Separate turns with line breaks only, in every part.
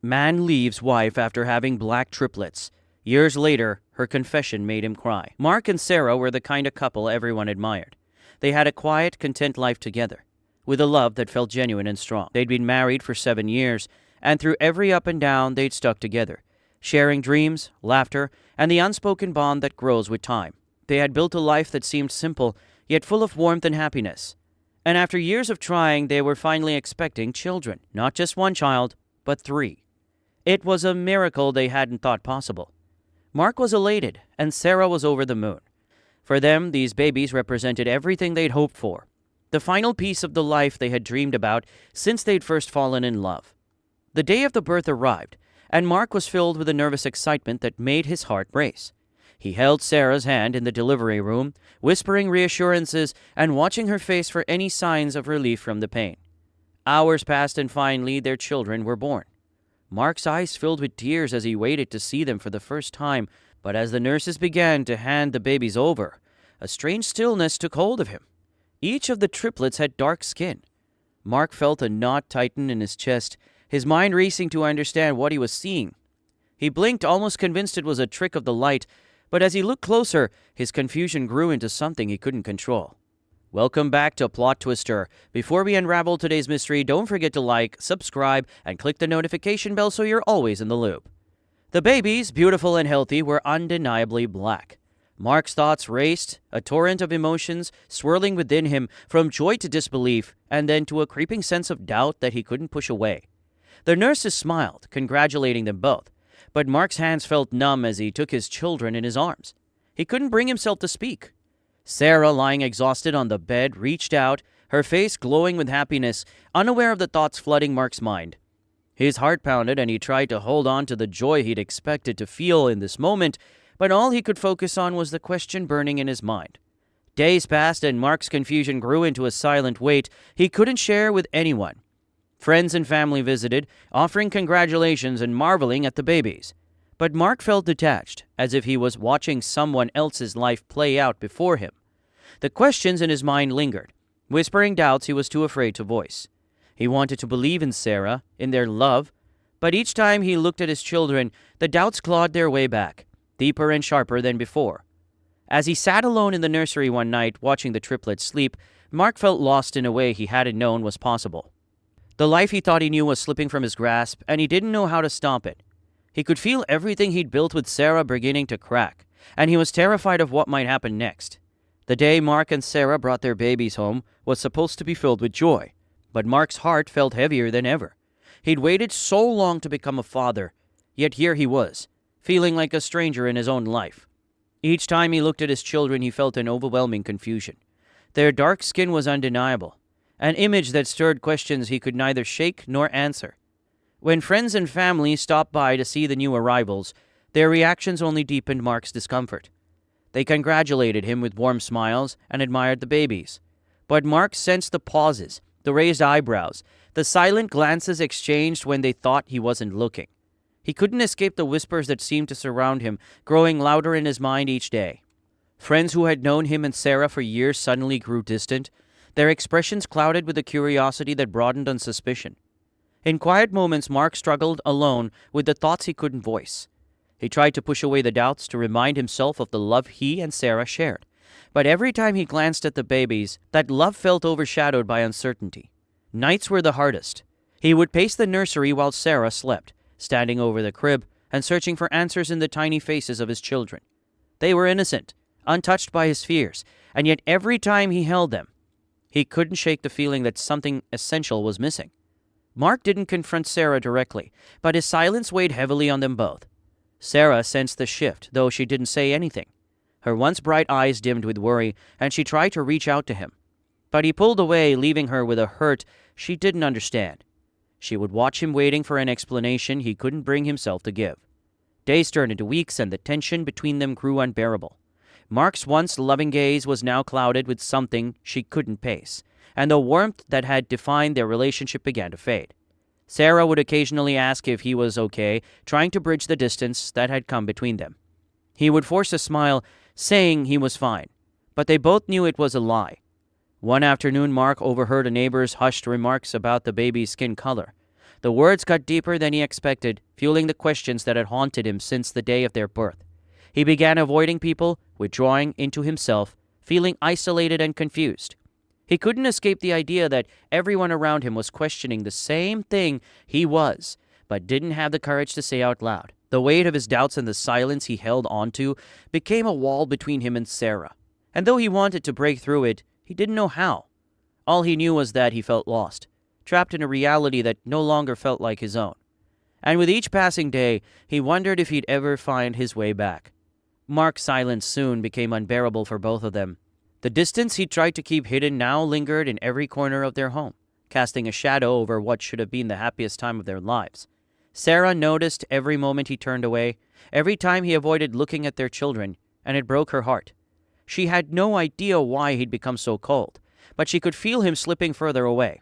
Man leaves wife after having black triplets. Years later, her confession made him cry. Mark and Sarah were the kind of couple everyone admired. They had a quiet, content life together, with a love that felt genuine and strong. They'd been married for 7 years, and through every up and down, they'd stuck together, sharing dreams, laughter, and the unspoken bond that grows with time. They had built a life that seemed simple, yet full of warmth and happiness. And after years of trying, they were finally expecting children. Not just one child, but 3. It was a miracle they hadn't thought possible. Mark was elated, and Sarah was over the moon. For them, these babies represented everything they'd hoped for, the final piece of the life they had dreamed about since they'd first fallen in love. The day of the birth arrived, and Mark was filled with a nervous excitement that made his heart race. He held Sarah's hand in the delivery room, whispering reassurances and watching her face for any signs of relief from the pain. Hours passed, and finally their children were born. Mark's eyes filled with tears as he waited to see them for the first time, but as the nurses began to hand the babies over, a strange stillness took hold of him. Each of the triplets had dark skin. Mark felt a knot tighten in his chest, his mind racing to understand what he was seeing. He blinked, almost convinced it was a trick of the light, but as he looked closer, his confusion grew into something he couldn't control. Welcome back to PlotTwister. Before we unravel today's mystery, don't forget to like, subscribe, and click the notification bell so you're always in the loop. The babies, beautiful and healthy, were undeniably black. Mark's thoughts raced, a torrent of emotions swirling within him, from joy to disbelief, and then to a creeping sense of doubt that he couldn't push away. The nurses smiled, congratulating them both, but Mark's hands felt numb as he took his children in his arms. He couldn't bring himself to speak. Sarah, lying exhausted on the bed, reached out, her face glowing with happiness, unaware of the thoughts flooding Mark's mind. His heart pounded, and he tried to hold on to the joy he'd expected to feel in this moment, but all he could focus on was the question burning in his mind. Days passed, and Mark's confusion grew into a silent weight he couldn't share with anyone. Friends and family visited, offering congratulations and marveling at the babies. But Mark felt detached, as if he was watching someone else's life play out before him. The questions in his mind lingered, whispering doubts he was too afraid to voice. He wanted to believe in Sarah, in their love, but each time he looked at his children, the doubts clawed their way back, deeper and sharper than before. As he sat alone in the nursery one night, watching the triplets sleep, Mark felt lost in a way he hadn't known was possible. The life he thought he knew was slipping from his grasp, and he didn't know how to stop it. He could feel everything he'd built with Sarah beginning to crack, and he was terrified of what might happen next. The day Mark and Sarah brought their babies home was supposed to be filled with joy, but Mark's heart felt heavier than ever. He'd waited so long to become a father, yet here he was, feeling like a stranger in his own life. Each time he looked at his children, he felt an overwhelming confusion. Their dark skin was undeniable, an image that stirred questions he could neither shake nor answer. When friends and family stopped by to see the new arrivals, their reactions only deepened Mark's discomfort. They congratulated him with warm smiles and admired the babies. But Mark sensed the pauses, the raised eyebrows, the silent glances exchanged when they thought he wasn't looking. He couldn't escape the whispers that seemed to surround him, growing louder in his mind each day. Friends who had known him and Sarah for years suddenly grew distant, their expressions clouded with a curiosity that broadened on suspicion. In quiet moments, Mark struggled alone with the thoughts he couldn't voice. He tried to push away the doubts, to remind himself of the love he and Sarah shared. But every time he glanced at the babies, that love felt overshadowed by uncertainty. Nights were the hardest. He would pace the nursery while Sarah slept, standing over the crib and searching for answers in the tiny faces of his children. They were innocent, untouched by his fears, and yet every time he held them, he couldn't shake the feeling that something essential was missing. Mark didn't confront Sarah directly, but his silence weighed heavily on them both. Sarah sensed the shift, though she didn't say anything. Her once bright eyes dimmed with worry, and she tried to reach out to him. But he pulled away, leaving her with a hurt she didn't understand. She would watch him, waiting for an explanation he couldn't bring himself to give. Days turned into weeks, and the tension between them grew unbearable. Mark's once loving gaze was now clouded with something she couldn't pace, and the warmth that had defined their relationship began to fade. Sarah would occasionally ask if he was okay, trying to bridge the distance that had come between them. He would force a smile, saying he was fine, but they both knew it was a lie. One afternoon, Mark overheard a neighbor's hushed remarks about the baby's skin color. The words cut deeper than he expected, fueling the questions that had haunted him since the day of their birth. He began avoiding people, withdrawing into himself, feeling isolated and confused. He couldn't escape the idea that everyone around him was questioning the same thing he was, but didn't have the courage to say out loud. The weight of his doubts and the silence he held onto became a wall between him and Sarah. And though he wanted to break through it, he didn't know how. All he knew was that he felt lost, trapped in a reality that no longer felt like his own. And with each passing day, he wondered if he'd ever find his way back. Mark's silence soon became unbearable for both of them. The distance he tried to keep hidden now lingered in every corner of their home, casting a shadow over what should have been the happiest time of their lives. Sarah noticed every moment he turned away, every time he avoided looking at their children, and it broke her heart. She had no idea why he'd become so cold, but she could feel him slipping further away.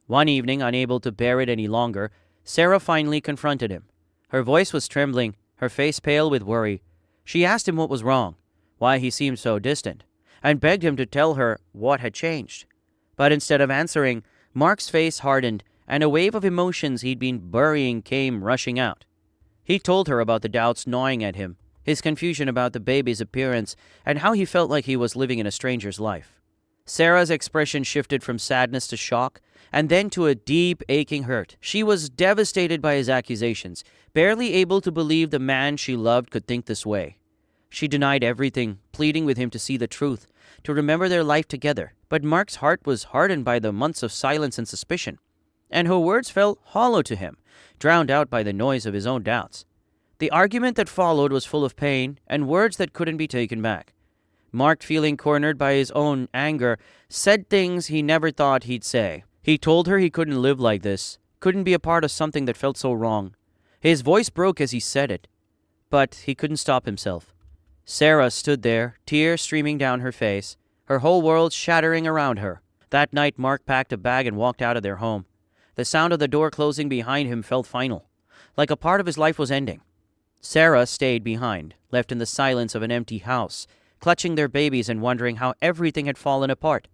One evening, unable to bear it any longer, Sarah finally confronted him. Her voice was trembling, her face pale with worry. She asked him what was wrong, why he seemed so distant, and begged him to tell her what had changed. But instead of answering, Mark's face hardened, and a wave of emotions he'd been burying came rushing out. He told her about the doubts gnawing at him, his confusion about the baby's appearance, and how he felt like he was living in a stranger's life. Sarah's expression shifted from sadness to shock, and then to a deep, aching hurt. She was devastated by his accusations, barely able to believe the man she loved could think this way. She denied everything, pleading with him to see the truth, to remember their life together. But Mark's heart was hardened by the months of silence and suspicion, and her words felt hollow to him, drowned out by the noise of his own doubts. The argument that followed was full of pain and words that couldn't be taken back. Mark, feeling cornered by his own anger, said things he never thought he'd say. He told her he couldn't live like this, couldn't be a part of something that felt so wrong. His voice broke as he said it, but he couldn't stop himself. Sarah stood there, tears streaming down her face, her whole world shattering around her. That night, Mark packed a bag and walked out of their home. The sound of the door closing behind him felt final, like a part of his life was ending. Sarah stayed behind, left in the silence of an empty house, clutching their babies and wondering how everything had fallen apart.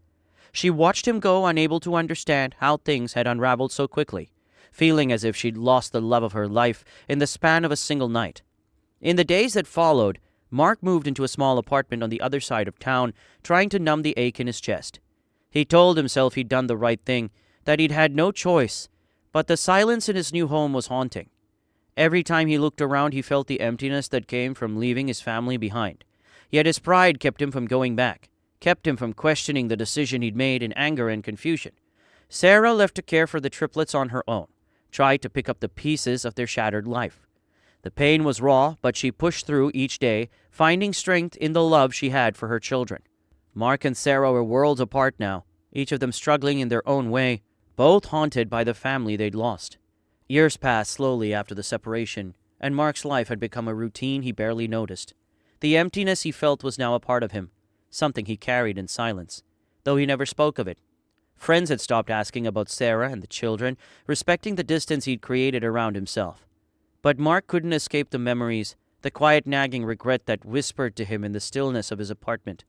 She watched him go, unable to understand how things had unraveled so quickly, feeling as if she'd lost the love of her life in the span of a single night. In the days that followed, Mark moved into a small apartment on the other side of town, trying to numb the ache in his chest. He told himself he'd done the right thing, that he'd had no choice, but the silence in his new home was haunting. Every time he looked around, he felt the emptiness that came from leaving his family behind. Yet his pride kept him from going back, kept him from questioning the decision he'd made in anger and confusion. Sarah left to care for the triplets on her own, tried to pick up the pieces of their shattered life. The pain was raw, but she pushed through each day, finding strength in the love she had for her children. Mark and Sarah were worlds apart now, each of them struggling in their own way, both haunted by the family they'd lost. Years passed slowly after the separation, and Mark's life had become a routine he barely noticed. The emptiness he felt was now a part of him, something he carried in silence, though he never spoke of it. Friends had stopped asking about Sarah and the children, respecting the distance he'd created around himself. But Mark couldn't escape the memories, the quiet nagging regret that whispered to him in the stillness of his apartment.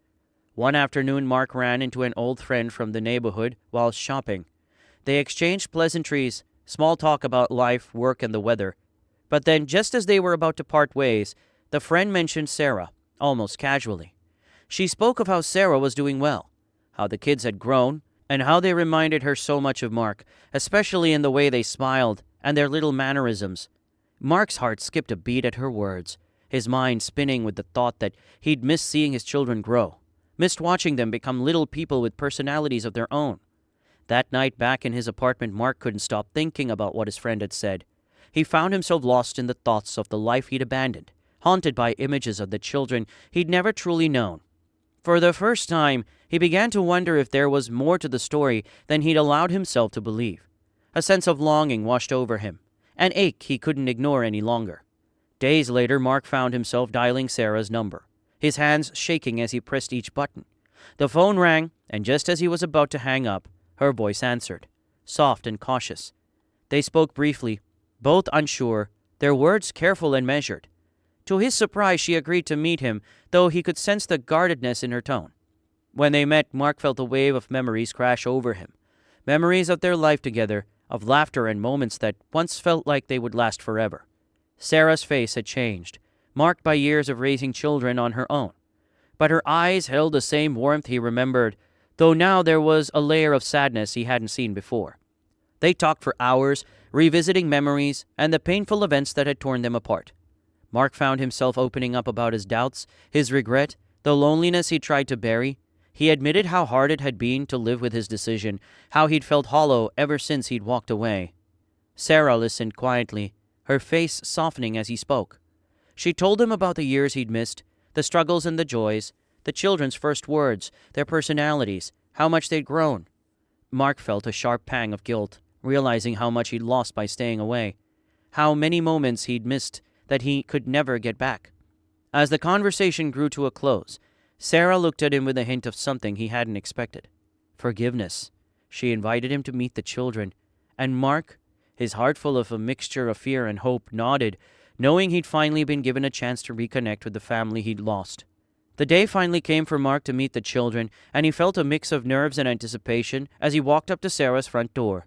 One afternoon, Mark ran into an old friend from the neighborhood while shopping. They exchanged pleasantries, small talk about life, work, and the weather. But then, just as they were about to part ways, the friend mentioned Sarah, almost casually. She spoke of how Sarah was doing well, how the kids had grown, and how they reminded her so much of Mark, especially in the way they smiled and their little mannerisms. Mark's heart skipped a beat at her words, his mind spinning with the thought that he'd missed seeing his children grow, missed watching them become little people with personalities of their own. That night back in his apartment, Mark couldn't stop thinking about what his friend had said. He found himself lost in the thoughts of the life he'd abandoned, haunted by images of the children he'd never truly known. For the first time, he began to wonder if there was more to the story than he'd allowed himself to believe. A sense of longing washed over him, an ache he couldn't ignore any longer. Days later, Mark found himself dialing Sarah's number, his hands shaking as he pressed each button. The phone rang, and just as he was about to hang up, her voice answered, soft and cautious. They spoke briefly, both unsure, their words careful and measured. To his surprise, she agreed to meet him, though he could sense the guardedness in her tone. When they met, Mark felt a wave of memories crash over him. Memories of their life together, of laughter and moments that once felt like they would last forever. Sarah's face had changed, marked by years of raising children on her own. But her eyes held the same warmth he remembered, though now there was a layer of sadness he hadn't seen before. They talked for hours, revisiting memories and the painful events that had torn them apart. Mark found himself opening up about his doubts, his regret, the loneliness he tried to bury. He admitted how hard it had been to live with his decision, how he'd felt hollow ever since he'd walked away. Sarah listened quietly, her face softening as he spoke. She told him about the years he'd missed, the struggles and the joys, the children's first words, their personalities, how much they'd grown. Mark felt a sharp pang of guilt, realizing how much he'd lost by staying away, how many moments he'd missed that he could never get back. As the conversation grew to a close, Sarah looked at him with a hint of something he hadn't expected. Forgiveness. She invited him to meet the children, and Mark, his heart full of a mixture of fear and hope, nodded, knowing he'd finally been given a chance to reconnect with the family he'd lost. The day finally came for Mark to meet the children, and he felt a mix of nerves and anticipation as he walked up to Sarah's front door.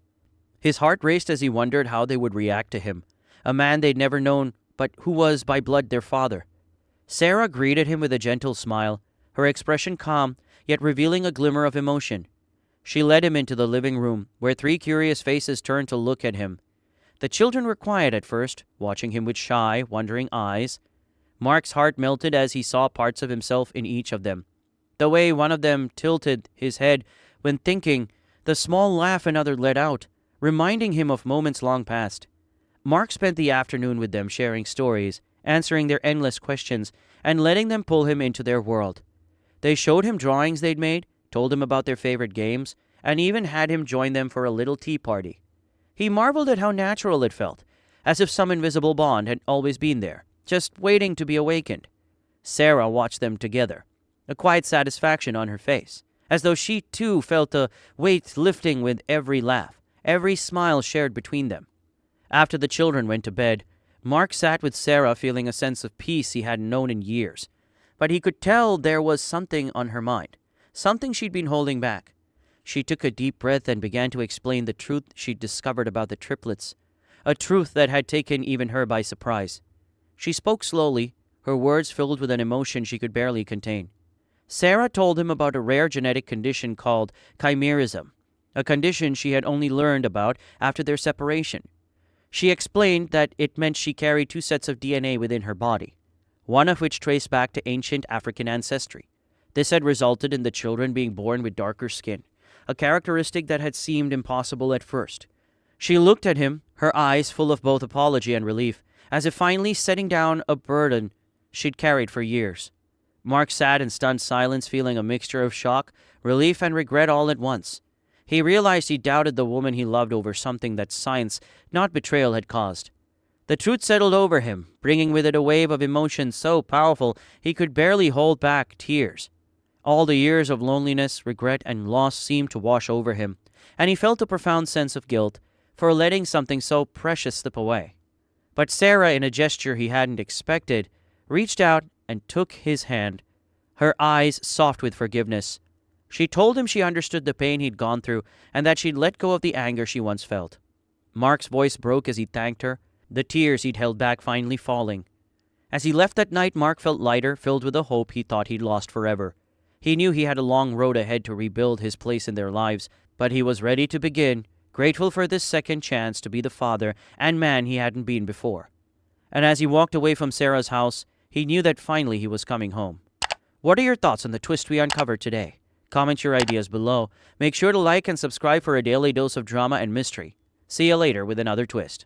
His heart raced as he wondered how they would react to him, a man they'd never known, but who was by blood their father. Sarah greeted him with a gentle smile, her expression calm, yet revealing a glimmer of emotion. She led him into the living room, where 3 curious faces turned to look at him. The children were quiet at first, watching him with shy, wondering eyes. Mark's heart melted as he saw parts of himself in each of them. The way one of them tilted his head when thinking, the small laugh another let out, reminding him of moments long past. Mark spent the afternoon with them, sharing stories, answering their endless questions, and letting them pull him into their world. They showed him drawings they'd made, told him about their favorite games, and even had him join them for a little tea party. He marveled at how natural it felt, as if some invisible bond had always been there, just waiting to be awakened. Sarah watched them together, a quiet satisfaction on her face, as though she too felt a weight lifting with every laugh, every smile shared between them. After the children went to bed, Mark sat with Sarah feeling a sense of peace he hadn't known in years. But he could tell there was something on her mind, something she'd been holding back. She took a deep breath and began to explain the truth she'd discovered about the triplets, a truth that had taken even her by surprise. She spoke slowly, her words filled with an emotion she could barely contain. Sarah told him about a rare genetic condition called chimerism, a condition she had only learned about after their separation. She explained that it meant she carried 2 sets of DNA within her body, one of which traced back to ancient African ancestry. This had resulted in the children being born with darker skin, a characteristic that had seemed impossible at first. She looked at him, her eyes full of both apology and relief, as if finally setting down a burden she'd carried for years. Mark sat in stunned silence, feeling a mixture of shock, relief, and regret all at once. He realized he doubted the woman he loved over something that science, not betrayal, had caused. The truth settled over him, bringing with it a wave of emotion so powerful he could barely hold back tears. All the years of loneliness, regret, and loss seemed to wash over him, and he felt a profound sense of guilt for letting something so precious slip away. But Sarah, in a gesture he hadn't expected, reached out and took his hand, her eyes soft with forgiveness. She told him she understood the pain he'd gone through and that she'd let go of the anger she once felt. Mark's voice broke as he thanked her, the tears he'd held back finally falling. As he left that night, Mark felt lighter, filled with a hope he thought he'd lost forever. He knew he had a long road ahead to rebuild his place in their lives, but he was ready to begin, grateful for this second chance to be the father and man he hadn't been before. And as he walked away from Sarah's house, he knew that finally he was coming home. What are your thoughts on the twist we uncovered today? Comment your ideas below. Make sure to like and subscribe for a daily dose of drama and mystery. See you later with another twist.